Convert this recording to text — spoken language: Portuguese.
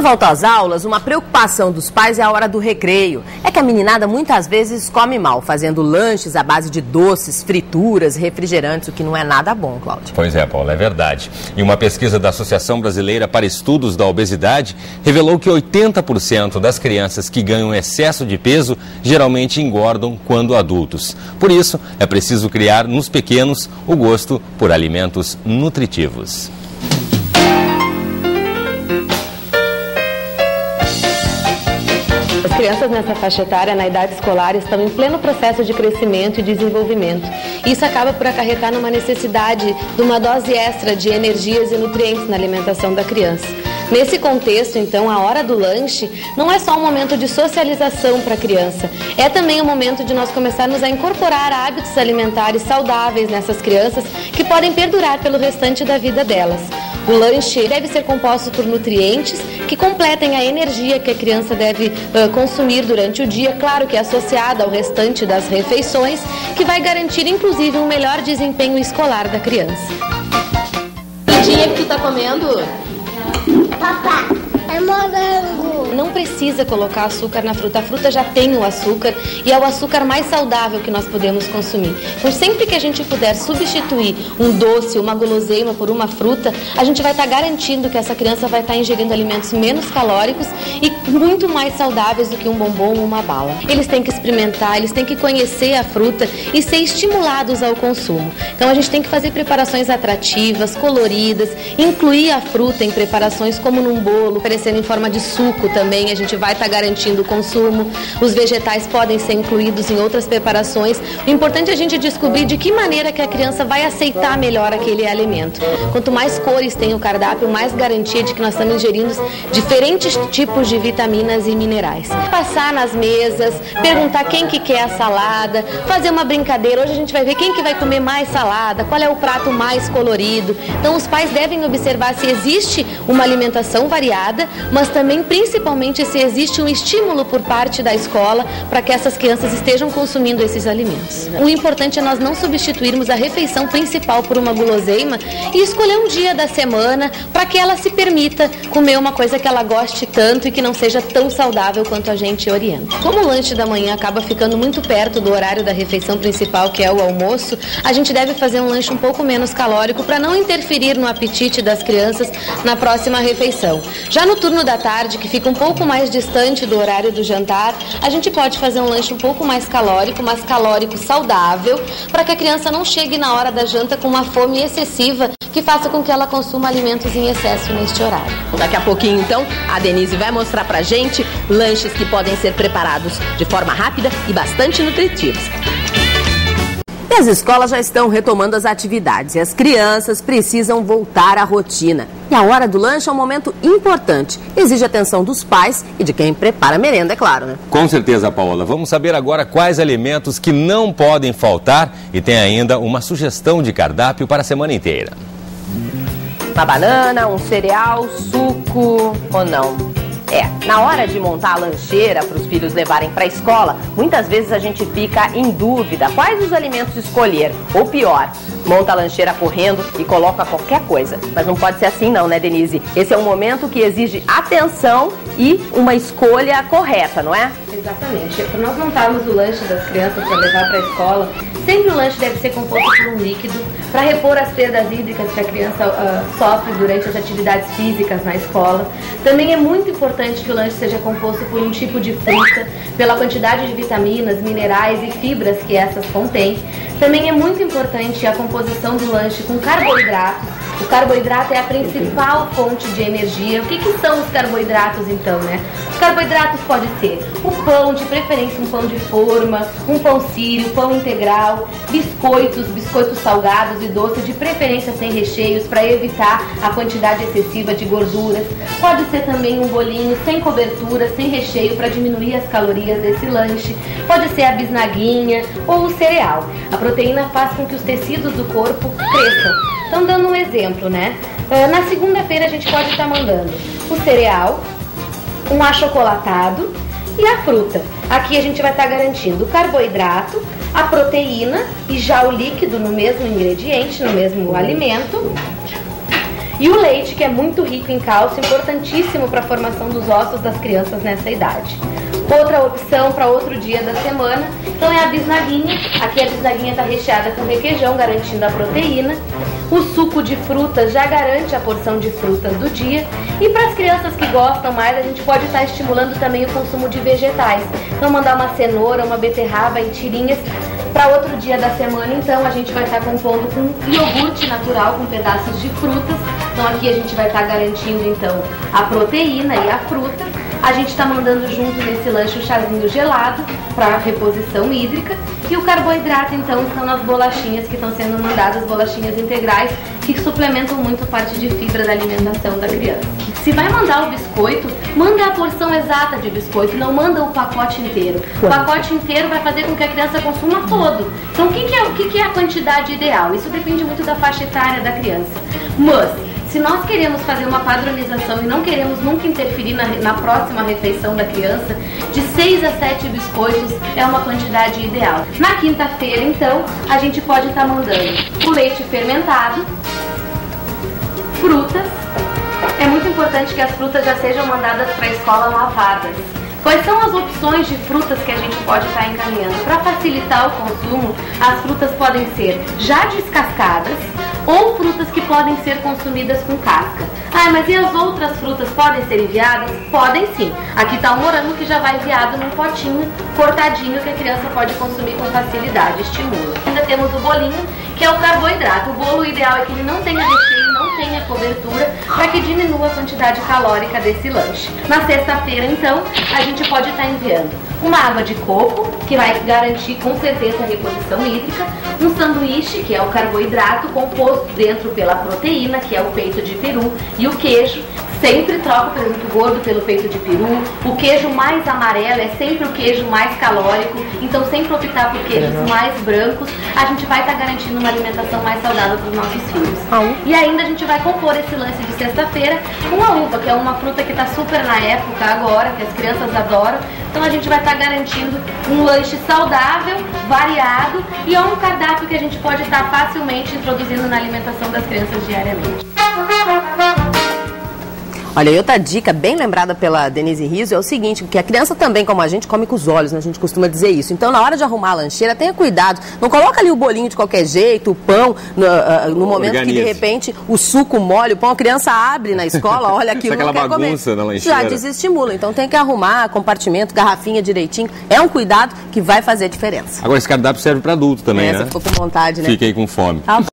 volta às aulas, uma preocupação dos pais é a hora do recreio. É que a meninada muitas vezes come mal, fazendo lanches à base de doces, frituras, refrigerantes, o que não é nada bom, Cláudio. Pois é, Paula, é verdade. E uma pesquisa da Associação Brasileira para Estudos da Obesidade revelou que 80% das crianças que ganham excesso de peso geralmente engordam quando adultos. Por isso, é preciso criar nos pequenos o gosto por alimentos nutritivos. As crianças nessa faixa etária, na idade escolar, estão em pleno processo de crescimento e desenvolvimento. Isso acaba por acarretar numa necessidade de uma dose extra de energias e nutrientes na alimentação da criança. Nesse contexto, então, a hora do lanche não é só um momento de socialização para a criança, é também um momento de nós começarmos a incorporar hábitos alimentares saudáveis nessas crianças que podem perdurar pelo restante da vida delas. O lanche deve ser composto por nutrientes que completem a energia que a criança deve consumir durante o dia, claro que associada ao restante das refeições, que vai garantir inclusive um melhor desempenho escolar da criança. Que dia que tu tá comendo? Papá, é morango. Não precisa colocar açúcar na fruta, a fruta já tem o açúcar e é o açúcar mais saudável que nós podemos consumir. Então sempre que a gente puder substituir um doce, uma guloseima por uma fruta, a gente vai estar garantindo que essa criança vai estar ingerindo alimentos menos calóricos e muito mais saudáveis do que um bombom ou uma bala. Eles têm que experimentar, eles têm que conhecer a fruta e ser estimulados ao consumo. Então a gente tem que fazer preparações atrativas, coloridas, incluir a fruta em preparações como num bolo, oferecendo em forma de suco também, a gente vai estar garantindo o consumo. Os vegetais podem ser incluídos em outras preparações. O importante é a gente descobrir de que maneira que a criança vai aceitar melhor aquele alimento. Quanto mais cores tem o cardápio, mais garantia de que nós estamos ingerindo diferentes tipos de vitaminas e minerais. Passar nas mesas, perguntar quem que quer a salada, fazer uma brincadeira. Hoje a gente vai ver quem que vai comer mais salada, qual é o prato mais colorido. Então os pais devem observar se existe uma alimentação variada, mas também principalmente se existe um estímulo por parte da escola para que essas crianças estejam consumindo esses alimentos. O importante é nós não substituirmos a refeição principal por uma guloseima e escolher um dia da semana para que ela se permita comer uma coisa que ela goste tanto e que não seja tão saudável quanto a gente orienta. Como o lanche da manhã acaba ficando muito perto do horário da refeição principal, que é o almoço, a gente deve fazer um lanche um pouco menos calórico para não interferir no apetite das crianças na próxima refeição. Já no turno da tarde, que fica um pouco mais distante do horário do jantar, a gente pode fazer um lanche um pouco mais calórico, mas calórico saudável, para que a criança não chegue na hora da janta com uma fome excessiva que faça com que ela consuma alimentos em excesso neste horário. Daqui a pouquinho, então, a Denise vai mostrar pra gente lanches que podem ser preparados de forma rápida e bastante nutritivos. E as escolas já estão retomando as atividades e as crianças precisam voltar à rotina. E a hora do lanche é um momento importante. Exige atenção dos pais e de quem prepara a merenda, é claro, né? Com certeza, Paola. Vamos saber agora quais alimentos que não podem faltar e tem ainda uma sugestão de cardápio para a semana inteira. Uma banana, um cereal, suco ou não? Na hora de montar a lancheira para os filhos levarem para a escola, muitas vezes a gente fica em dúvida quais os alimentos escolher. Ou pior, monta a lancheira correndo e coloca qualquer coisa. Mas não pode ser assim não, né, Denise? Esse é um momento que exige atenção e uma escolha correta, não é? Exatamente. Para nós montarmos o lanche das crianças para levar para a escola, sempre o lanche deve ser composto por um líquido para repor as perdas hídricas que a criança sofre durante as atividades físicas na escola. Também é muito importante que o lanche seja composto por um tipo de fruta, pela quantidade de vitaminas, minerais e fibras que essas contêm. Também é muito importante a composição do lanche com carboidratos. O carboidrato é a principal fonte de energia. O que são os carboidratos, então, né? Os carboidratos pode ser o pão, de preferência um pão de forma, um pão sírio, pão integral, biscoitos salgados e doces, de preferência sem recheios, para evitar a quantidade excessiva de gorduras. Pode ser também um bolinho sem cobertura, sem recheio, para diminuir as calorias desse lanche. Pode ser a bisnaguinha ou o cereal. A proteína faz com que os tecidos do corpo cresçam. Então, dando um exemplo, né? Na segunda-feira a gente pode estar mandando o cereal, um achocolatado e a fruta. Aqui a gente vai estar garantindo o carboidrato, a proteína e já o líquido no mesmo ingrediente, no mesmo alimento. E o leite, que é muito rico em cálcio, importantíssimo para a formação dos ossos das crianças nessa idade. Outra opção para outro dia da semana, então é a bisnaguinha. Aqui a bisnaguinha está recheada com requeijão, garantindo a proteína. O suco de frutas já garante a porção de frutas do dia. E para as crianças que gostam mais, a gente pode estar estimulando também o consumo de vegetais. Então mandar uma cenoura, uma beterraba em tirinhas. Para outro dia da semana, então, a gente vai estar compondo com iogurte natural, com pedaços de frutas. Então aqui a gente vai estar garantindo, então, a proteína e a fruta. A gente está mandando junto nesse lanche o chazinho gelado para reposição hídrica. E o carboidrato, então, estão nas bolachinhas que estão sendo mandadas, bolachinhas integrais, que suplementam muito a parte de fibra da alimentação da criança. Se vai mandar o biscoito, manda a porção exata de biscoito, não manda o pacote inteiro. O pacote inteiro vai fazer com que a criança consuma todo. Então, o que é a quantidade ideal? Isso depende muito da faixa etária da criança. Mas, se nós queremos fazer uma padronização e não queremos nunca interferir na próxima refeição da criança, de 6 a 7 biscoitos é uma quantidade ideal. Na quinta-feira, então, a gente pode estar mandando o leite fermentado, frutas. É muito importante que as frutas já sejam mandadas para a escola lavadas. Quais são as opções de frutas que a gente pode estar encaminhando? Para facilitar o consumo, as frutas podem ser já descascadas ou frutas que podem ser consumidas com casca. Ah, mas e as outras frutas podem ser enviadas? Podem sim. Aqui está o morango que já vai enviado num potinho cortadinho que a criança pode consumir com facilidade, estimula. Ainda temos o bolinho, que é o carboidrato. O bolo ideal é que ele não tenha recheio, não tenha cobertura, para que diminua a quantidade calórica desse lanche. Na sexta-feira, então, a gente pode estar enviando uma água de coco, que vai garantir com certeza a reposição hídrica, um sanduíche, que é o carboidrato, composto dentro pela proteína, que é o peito de peru, e o queijo. Sempre troca o presunto gordo pelo peito de peru. O queijo mais amarelo é sempre o queijo mais calórico, então sempre optar por queijos mais brancos. A gente vai estar garantindo uma alimentação mais saudável para os nossos filhos. E ainda a gente vai compor esse lance de sexta-feira com a uva, que é uma fruta que está super na época agora, que as crianças adoram. Então a gente vai estar garantindo um lanche saudável, variado, e é um cardápio que a gente pode estar facilmente introduzindo na alimentação das crianças diariamente. Olha, e outra dica bem lembrada pela Denise Rizzo é o seguinte, que a criança também, como a gente, come com os olhos, né? A gente costuma dizer isso. Então, na hora de arrumar a lancheira, tenha cuidado. Não coloca ali o bolinho de qualquer jeito, o pão, no momento que, de repente, o suco molha, o pão, a criança abre na escola, olha aquilo, não quer comer. Na lancheira. Já desestimula. Então, tem que arrumar compartimento, garrafinha direitinho. É um cuidado que vai fazer diferença. Agora, esse cardápio serve para adulto também, né? Você ficou com vontade, né? Fiquei com fome.